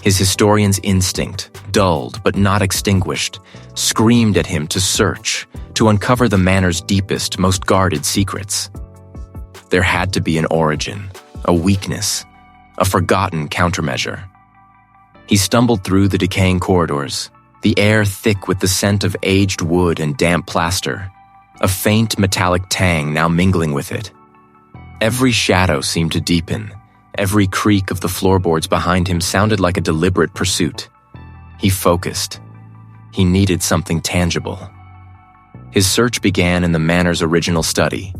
His historian's instinct, dulled but not extinguished, screamed at him to search, to uncover the manor's deepest, most guarded secrets. There had to be an origin, a weakness, a forgotten countermeasure. He stumbled through the decaying corridors, the air thick with the scent of aged wood and damp plaster, a faint metallic tang now mingling with it. Every shadow seemed to deepen. Every creak of the floorboards behind him sounded like a deliberate pursuit. He focused. He needed something tangible. His search began in the manor's original study,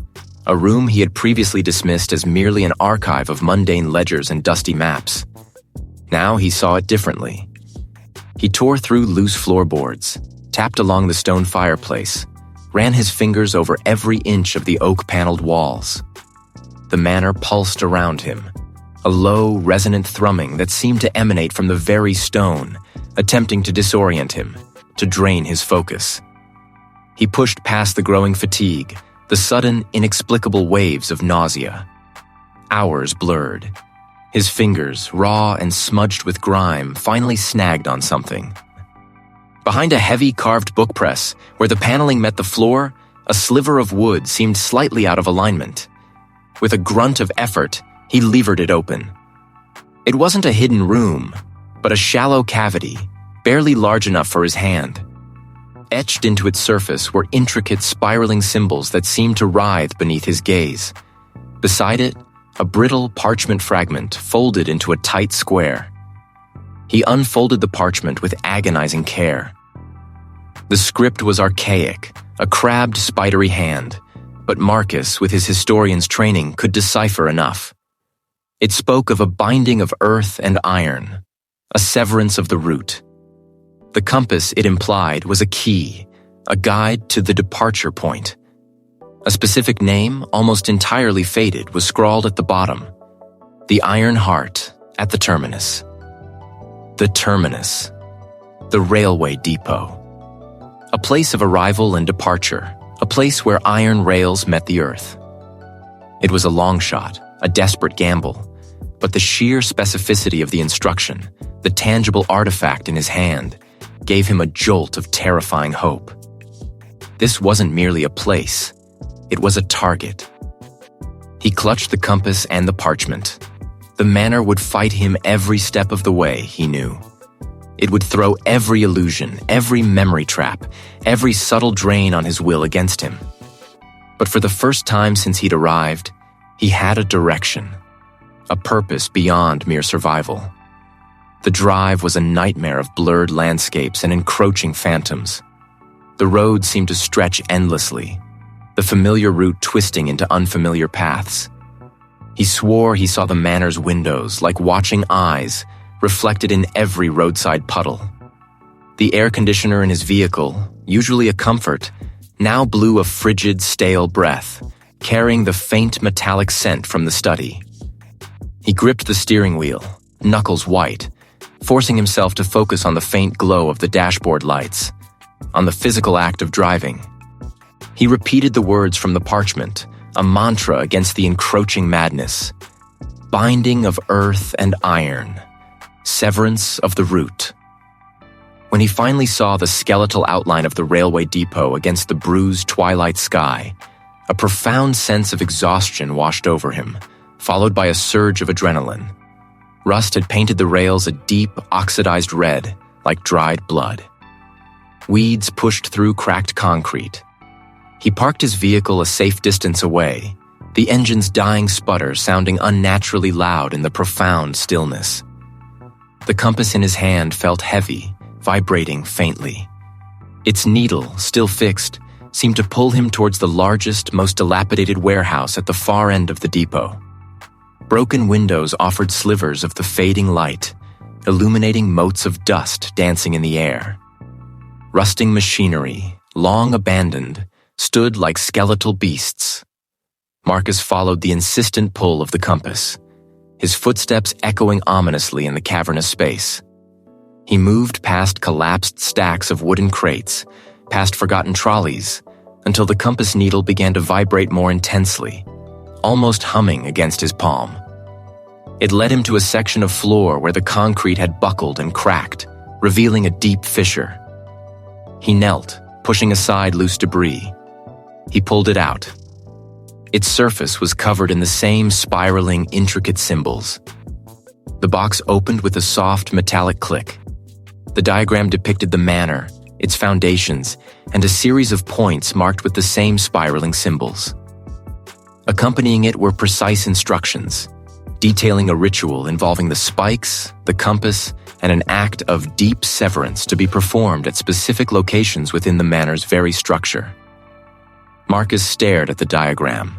a room he had previously dismissed as merely an archive of mundane ledgers and dusty maps. Now he saw it differently. He tore through loose floorboards, tapped along the stone fireplace, ran his fingers over every inch of the oak-paneled walls. The manor pulsed around him, a low, resonant thrumming that seemed to emanate from the very stone, attempting to disorient him, to drain his focus. He pushed past the growing fatigue, the sudden, inexplicable waves of nausea. Hours blurred. His fingers, raw and smudged with grime, finally snagged on something. Behind a heavy carved book press, where the paneling met the floor, a sliver of wood seemed slightly out of alignment. With a grunt of effort, he levered it open. It wasn't a hidden room, but a shallow cavity, barely large enough for his hand. Etched into its surface were intricate spiraling symbols that seemed to writhe beneath his gaze. Beside it, a brittle parchment fragment folded into a tight square. He unfolded the parchment with agonizing care. The script was archaic, a crabbed, spidery hand, but Marcus, with his historian's training, could decipher enough. It spoke of a binding of earth and iron, a severance of the root. The compass, it implied, was a key, a guide to the departure point. A specific name, almost entirely faded, was scrawled at the bottom: the Iron Heart at the terminus. The terminus. The railway depot. A place of arrival and departure, a place where iron rails met the earth. It was a long shot, a desperate gamble, but the sheer specificity of the instruction, the tangible artifact in his hand, gave him a jolt of terrifying hope. This wasn't merely a place, it was a target. He clutched the compass and the parchment. The manor would fight him every step of the way, he knew. It would throw every illusion, every memory trap, every subtle drain on his will against him. But for the first time since he'd arrived, he had a direction, a purpose beyond mere survival. The drive was a nightmare of blurred landscapes and encroaching phantoms. The road seemed to stretch endlessly, the familiar route twisting into unfamiliar paths. He swore he saw the manor's windows like watching eyes, reflected in every roadside puddle. The air conditioner in his vehicle, usually a comfort, now blew a frigid, stale breath, carrying the faint metallic scent from the study. He gripped the steering wheel, knuckles white, forcing himself to focus on the faint glow of the dashboard lights, on the physical act of driving. He repeated the words from the parchment, a mantra against the encroaching madness. Binding of earth and iron. Severance of the root. When he finally saw the skeletal outline of the railway depot against the bruised twilight sky, a profound sense of exhaustion washed over him, followed by a surge of adrenaline. Rust had painted the rails a deep, oxidized red, like dried blood. Weeds pushed through cracked concrete. He parked his vehicle a safe distance away, the engine's dying sputter sounding unnaturally loud in the profound stillness. The compass in his hand felt heavy, vibrating faintly. Its needle, still fixed, seemed to pull him towards the largest, most dilapidated warehouse at the far end of the depot. Broken windows offered slivers of the fading light, illuminating motes of dust dancing in the air. Rusting machinery, long abandoned, stood like skeletal beasts. Marcus followed the insistent pull of the compass, his footsteps echoing ominously in the cavernous space. He moved past collapsed stacks of wooden crates, past forgotten trolleys, until the compass needle began to vibrate more intensely, almost humming against his palm. It led him to a section of floor where the concrete had buckled and cracked, revealing a deep fissure. He knelt, pushing aside loose debris. He pulled it out. Its surface was covered in the same spiraling, intricate symbols. The box opened with a soft, metallic click. The diagram depicted the manor, its foundations, and a series of points marked with the same spiraling symbols. Accompanying it were precise instructions, detailing a ritual involving the spikes, the compass, and an act of deep severance to be performed at specific locations within the manor's very structure. Marcus stared at the diagram,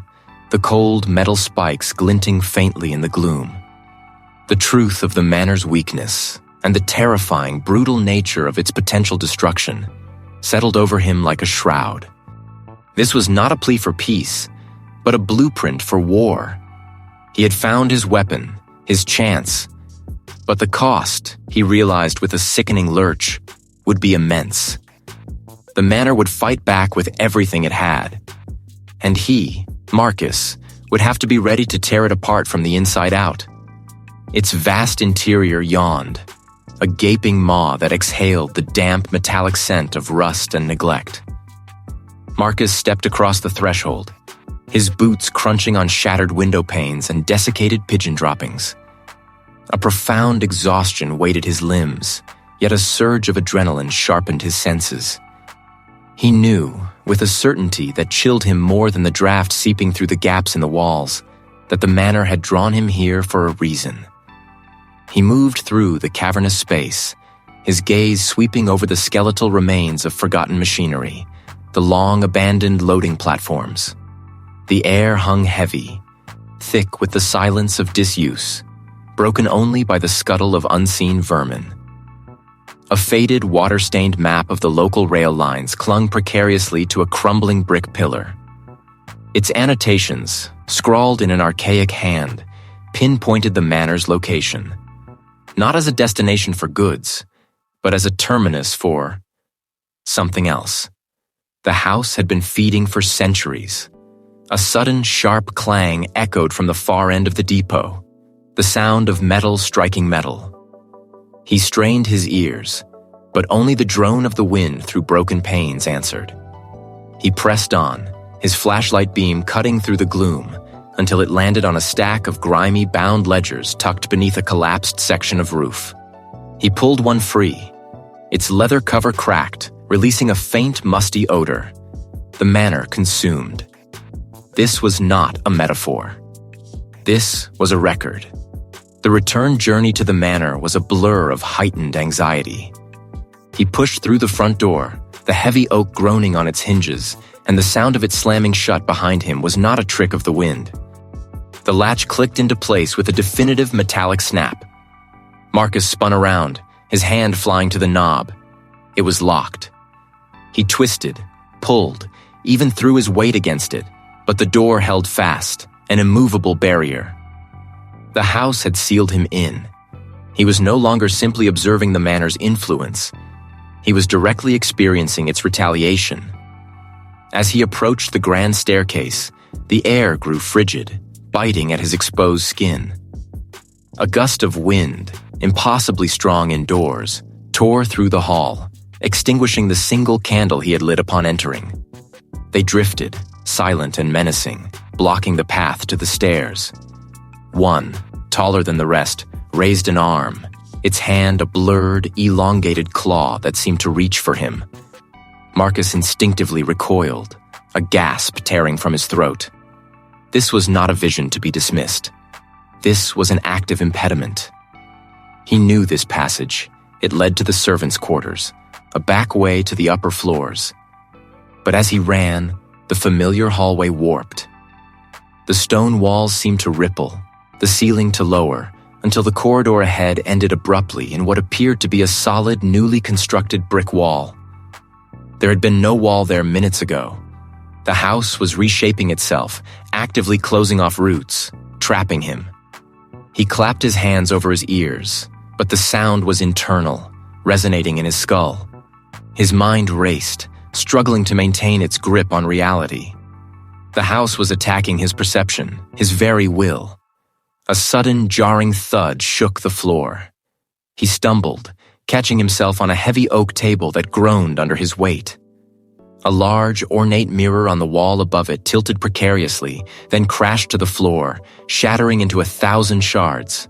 the cold metal spikes glinting faintly in the gloom. The truth of the manor's weakness and the terrifying, brutal nature of its potential destruction settled over him like a shroud. This was not a plea for peace, but a blueprint for war. He had found his weapon, his chance, but the cost, he realized with a sickening lurch, would be immense. The manor would fight back with everything it had, and he, Marcus, would have to be ready to tear it apart from the inside out. Its vast interior yawned, a gaping maw that exhaled the damp, metallic scent of rust and neglect. Marcus stepped across the threshold, his boots crunching on shattered window panes and desiccated pigeon droppings. A profound exhaustion weighted his limbs, yet a surge of adrenaline sharpened his senses. He knew, with a certainty that chilled him more than the draft seeping through the gaps in the walls, that the manor had drawn him here for a reason. He moved through the cavernous space, his gaze sweeping over the skeletal remains of forgotten machinery, the long abandoned loading platforms. The air hung heavy, thick with the silence of disuse, broken only by the scuttle of unseen vermin. A faded, water-stained map of the local rail lines clung precariously to a crumbling brick pillar. Its annotations, scrawled in an archaic hand, pinpointed the manor's location, not as a destination for goods, but as a terminus for something else. The house had been feeding for centuries. A sudden, sharp clang echoed from the far end of the depot, the sound of metal striking metal. He strained his ears, but only the drone of the wind through broken panes answered. He pressed on, his flashlight beam cutting through the gloom, until it landed on a stack of grimy, bound ledgers tucked beneath a collapsed section of roof. He pulled one free. Its leather cover cracked, releasing a faint, musty odor. The manor consumed. This was not a metaphor. This was a record. The return journey to the manor was a blur of heightened anxiety. He pushed through the front door, the heavy oak groaning on its hinges, and the sound of it slamming shut behind him was not a trick of the wind. The latch clicked into place with a definitive metallic snap. Marcus spun around, his hand flying to the knob. It was locked. He twisted, pulled, even threw his weight against it, but the door held fast, an immovable barrier. The house had sealed him in. He was no longer simply observing the manor's influence. He was directly experiencing its retaliation. As he approached the grand staircase, the air grew frigid, biting at his exposed skin. A gust of wind, impossibly strong indoors, tore through the hall, extinguishing the single candle he had lit upon entering. They drifted, silent and menacing, blocking the path to the stairs. One, taller than the rest, raised an arm, its hand a blurred, elongated claw that seemed to reach for him. Marcus instinctively recoiled, a gasp tearing from his throat. This was not a vision to be dismissed. This was an active impediment. He knew this passage. It led to the servants' quarters, a back way to the upper floors. But as he ran, the familiar hallway warped. The stone walls seemed to ripple, the ceiling to lower, until the corridor ahead ended abruptly in what appeared to be a solid, newly constructed brick wall. There had been no wall there minutes ago. The house was reshaping itself, actively closing off roots, trapping him. He clapped his hands over his ears, but the sound was internal, resonating in his skull. His mind raced, struggling to maintain its grip on reality. The house was attacking his perception, his very will. A sudden, jarring thud shook the floor. He stumbled, catching himself on a heavy oak table that groaned under his weight. A large, ornate mirror on the wall above it tilted precariously, then crashed to the floor, shattering into 1,000 shards.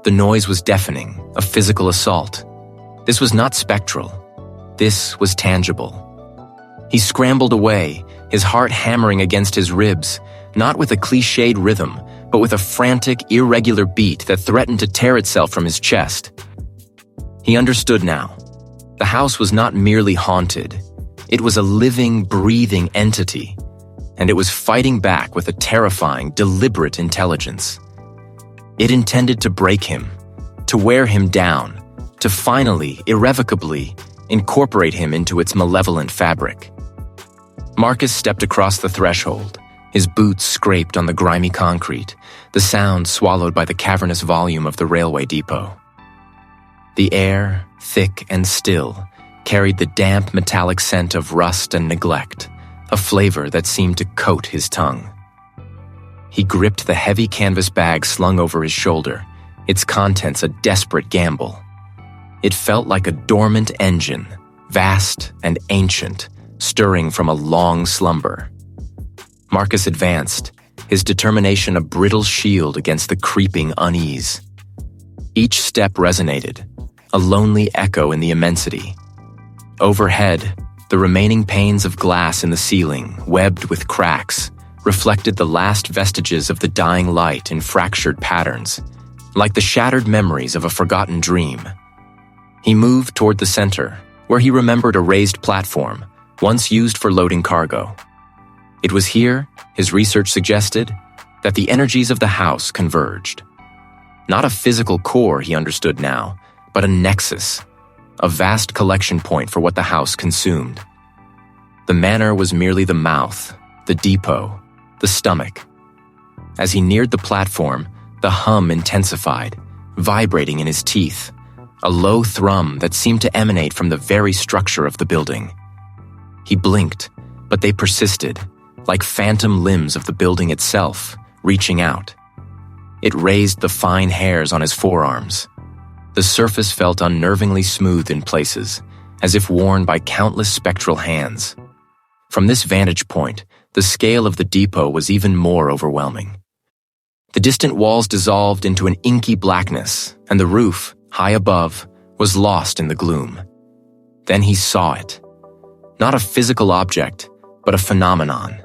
The noise was deafening, a physical assault. This was not spectral. This was tangible. He scrambled away, his heart hammering against his ribs, not with a cliched rhythm, but with a frantic, irregular beat that threatened to tear itself from his chest. He understood now. The house was not merely haunted. It was a living, breathing entity, and it was fighting back with a terrifying, deliberate intelligence. It intended to break him, to wear him down, to finally, irrevocably, incorporate him into its malevolent fabric. Marcus stepped across the threshold. His boots scraped on the grimy concrete, the sound swallowed by the cavernous volume of the railway depot. The air, thick and still, carried the damp metallic scent of rust and neglect, a flavor that seemed to coat his tongue. He gripped the heavy canvas bag slung over his shoulder, its contents a desperate gamble. It felt like a dormant engine, vast and ancient, stirring from a long slumber. Marcus advanced, his determination a brittle shield against the creeping unease. Each step resonated, a lonely echo in the immensity. Overhead, the remaining panes of glass in the ceiling, webbed with cracks, reflected the last vestiges of the dying light in fractured patterns, like the shattered memories of a forgotten dream. He moved toward the center, where he remembered a raised platform, once used for loading cargo. It was here, his research suggested, that the energies of the house converged. Not a physical core, he understood now, but a nexus, a vast collection point for what the house consumed. The manor was merely the mouth, the depot, the stomach. As he neared the platform, the hum intensified, vibrating in his teeth, a low thrum that seemed to emanate from the very structure of the building. He blinked, but they persisted, like phantom limbs of the building itself, reaching out. It raised the fine hairs on his forearms. The surface felt unnervingly smooth in places, as if worn by countless spectral hands. From this vantage point, the scale of the depot was even more overwhelming. The distant walls dissolved into an inky blackness, and the roof, high above, was lost in the gloom. Then he saw it. Not a physical object, but a phenomenon.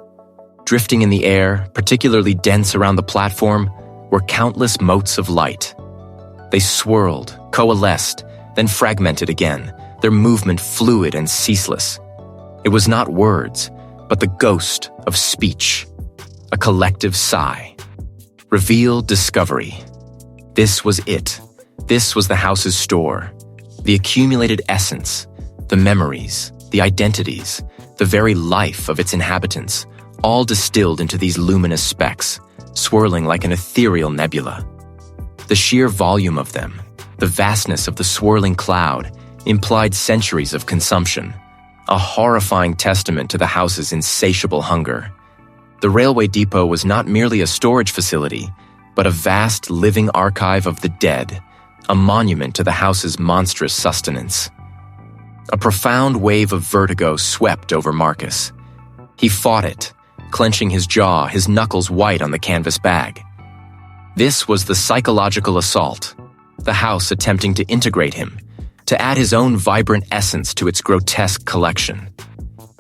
Drifting in the air, particularly dense around the platform, were countless motes of light. They swirled, coalesced, then fragmented again, their movement fluid and ceaseless. It was not words, but the ghost of speech, a collective sigh. Revealed discovery. This was it. This was the house's store. The accumulated essence, the memories, the identities, the very life of its inhabitants, all distilled into these luminous specks, swirling like an ethereal nebula. The sheer volume of them, the vastness of the swirling cloud, implied centuries of consumption, a horrifying testament to the house's insatiable hunger. The railway depot was not merely a storage facility, but a vast living archive of the dead, a monument to the house's monstrous sustenance. A profound wave of vertigo swept over Marcus. He fought it, clenching his jaw, his knuckles white on the canvas bag. This was the psychological assault, the house attempting to integrate him, to add his own vibrant essence to its grotesque collection.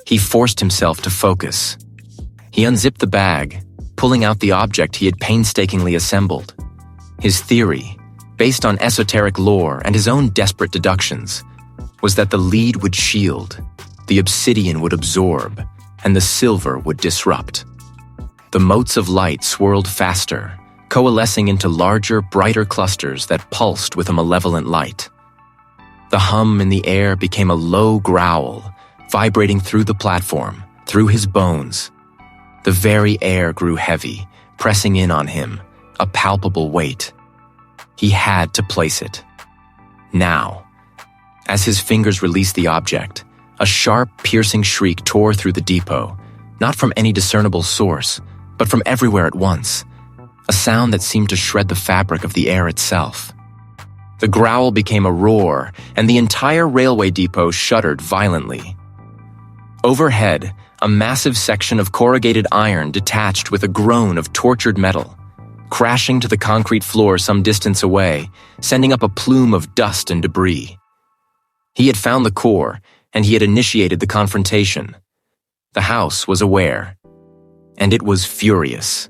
He forced himself to focus. He unzipped the bag, pulling out the object he had painstakingly assembled. His theory, based on esoteric lore and his own desperate deductions, was that the lead would shield, the obsidian would absorb, and the silver would disrupt. The motes of light swirled faster, coalescing into larger, brighter clusters that pulsed with a malevolent light. The hum in the air became a low growl, vibrating through the platform, through his bones. The very air grew heavy, pressing in on him, a palpable weight. He had to place it. Now. As his fingers released the object, a sharp, piercing shriek tore through the depot, not from any discernible source, but from everywhere at once, a sound that seemed to shred the fabric of the air itself. The growl became a roar, and the entire railway depot shuddered violently. Overhead, a massive section of corrugated iron detached with a groan of tortured metal, crashing to the concrete floor some distance away, sending up a plume of dust and debris. He had found the core, and he had initiated the confrontation. The house was aware, and it was furious.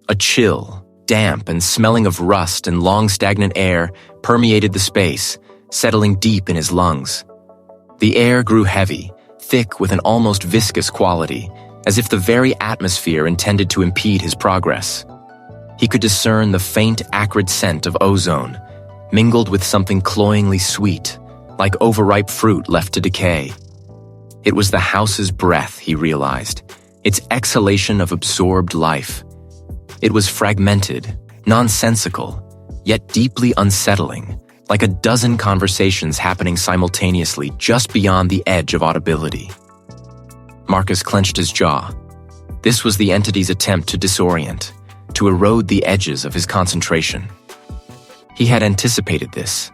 A chill, damp and smelling of rust and long stagnant air permeated the space, settling deep in his lungs. The air grew heavy, thick with an almost viscous quality, as if the very atmosphere intended to impede his progress. He could discern the faint, acrid scent of ozone, mingled with something cloyingly sweet, like overripe fruit left to decay. It was the house's breath, he realized, its exhalation of absorbed life. It was fragmented, nonsensical, yet deeply unsettling, like a dozen conversations happening simultaneously just beyond the edge of audibility. Marcus clenched his jaw. This was the entity's attempt to disorient, to erode the edges of his concentration. He had anticipated this.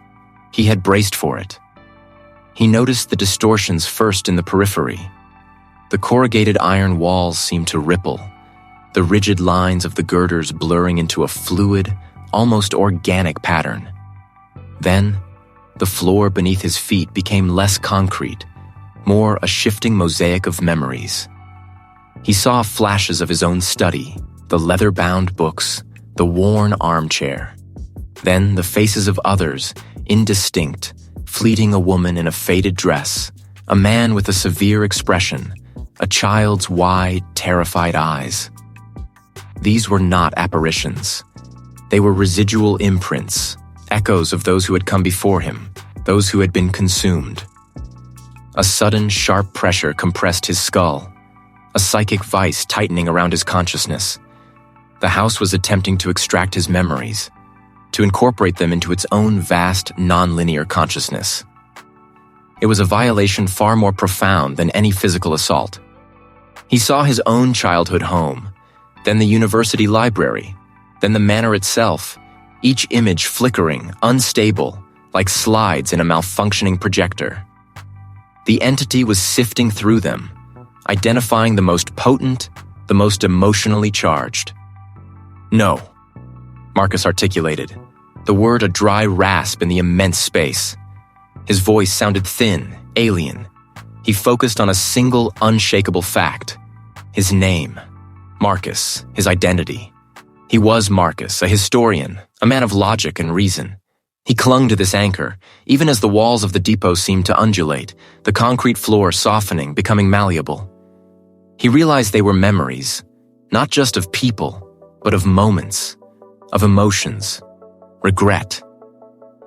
He had braced for it. He noticed the distortions first in the periphery. The corrugated iron walls seemed to ripple, the rigid lines of the girders blurring into a fluid, almost organic pattern. Then, the floor beneath his feet became less concrete, more a shifting mosaic of memories. He saw flashes of his own study, the leather-bound books, the worn armchair. Then the faces of others, indistinct, fleeting, a woman in a faded dress, a man with a severe expression, a child's wide, terrified eyes. These were not apparitions. They were residual imprints, echoes of those who had come before him, those who had been consumed. A sudden, sharp pressure compressed his skull, a psychic vice tightening around his consciousness. The house was attempting to extract his memories, to incorporate them into its own vast, non-linear consciousness. It was a violation far more profound than any physical assault. He saw his own childhood home, then the university library, then the manor itself, each image flickering, unstable, like slides in a malfunctioning projector. The entity was sifting through them, identifying the most potent, the most emotionally charged. "No," Marcus articulated, the word a dry rasp in the immense space. His voice sounded thin, alien. He focused on a single, unshakable fact: his name. Marcus, his identity. He was Marcus, a historian, a man of logic and reason. He clung to this anchor, even as the walls of the depot seemed to undulate, the concrete floor softening, becoming malleable. He realized they were memories, not just of people, but of moments, of emotions, regret,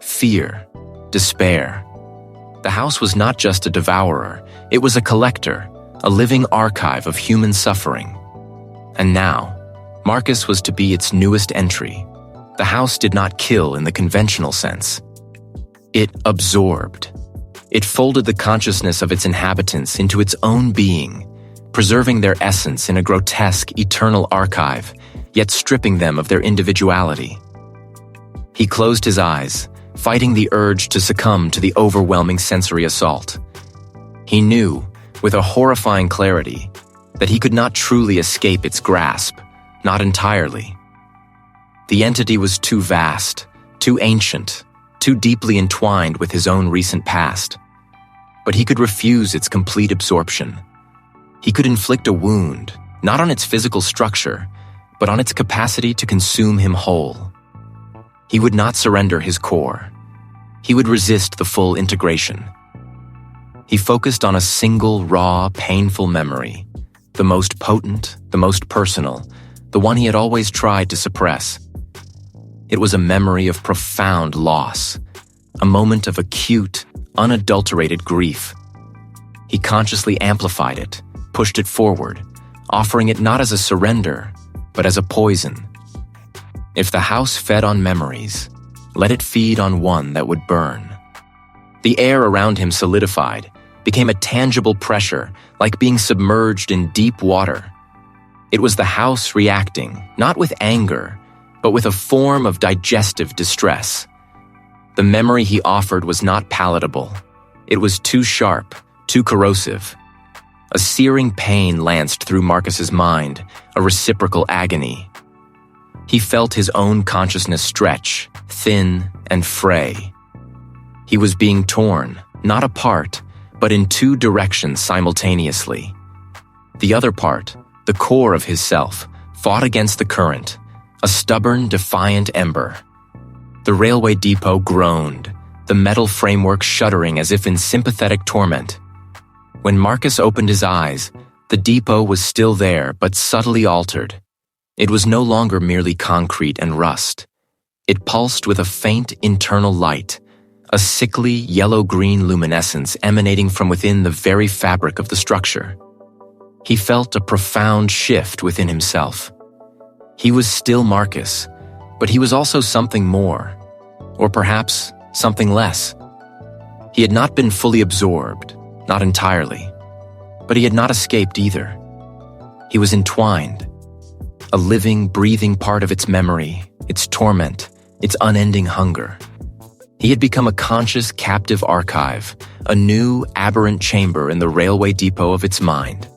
fear, despair. The house was not just a devourer, it was a collector, a living archive of human suffering. And now, Marcus was to be its newest entry. The house did not kill in the conventional sense. It absorbed. It folded the consciousness of its inhabitants into its own being, preserving their essence in a grotesque, eternal archive, yet stripping them of their individuality. He closed his eyes, fighting the urge to succumb to the overwhelming sensory assault. He knew, with a horrifying clarity, that he could not truly escape its grasp, not entirely. The entity was too vast, too ancient, too deeply entwined with his own recent past. But he could refuse its complete absorption. He could inflict a wound, not on its physical structure, but on its capacity to consume him whole. He would not surrender his core. He would resist the full integration. He focused on a single, raw, painful memory, the most potent, the most personal, the one he had always tried to suppress. It was a memory of profound loss, a moment of acute, unadulterated grief. He consciously amplified it, pushed it forward, offering it not as a surrender, but as a poison. If the house fed on memories, let it feed on one that would burn. The air around him solidified, became a tangible pressure, like being submerged in deep water. It was the house reacting, not with anger, but with a form of digestive distress. The memory he offered was not palatable. It was too sharp, too corrosive. A searing pain lanced through Marcus's mind, a reciprocal agony. He felt his own consciousness stretch, thin and fray. He was being torn, not apart, but in two directions simultaneously. The other part, the core of his self, fought against the current, a stubborn, defiant ember. The railway depot groaned, the metal framework shuddering as if in sympathetic torment. When Marcus opened his eyes, the depot was still there but subtly altered. It was no longer merely concrete and rust. It pulsed with a faint internal light, a sickly yellow-green luminescence emanating from within the very fabric of the structure. He felt a profound shift within himself. He was still Marcus, but he was also something more, or perhaps something less. He had not been fully absorbed, not entirely, but he had not escaped either. He was entwined, a living, breathing part of its memory, its torment, its unending hunger. He had become a conscious, captive archive, a new, aberrant chamber in the railway depot of its mind.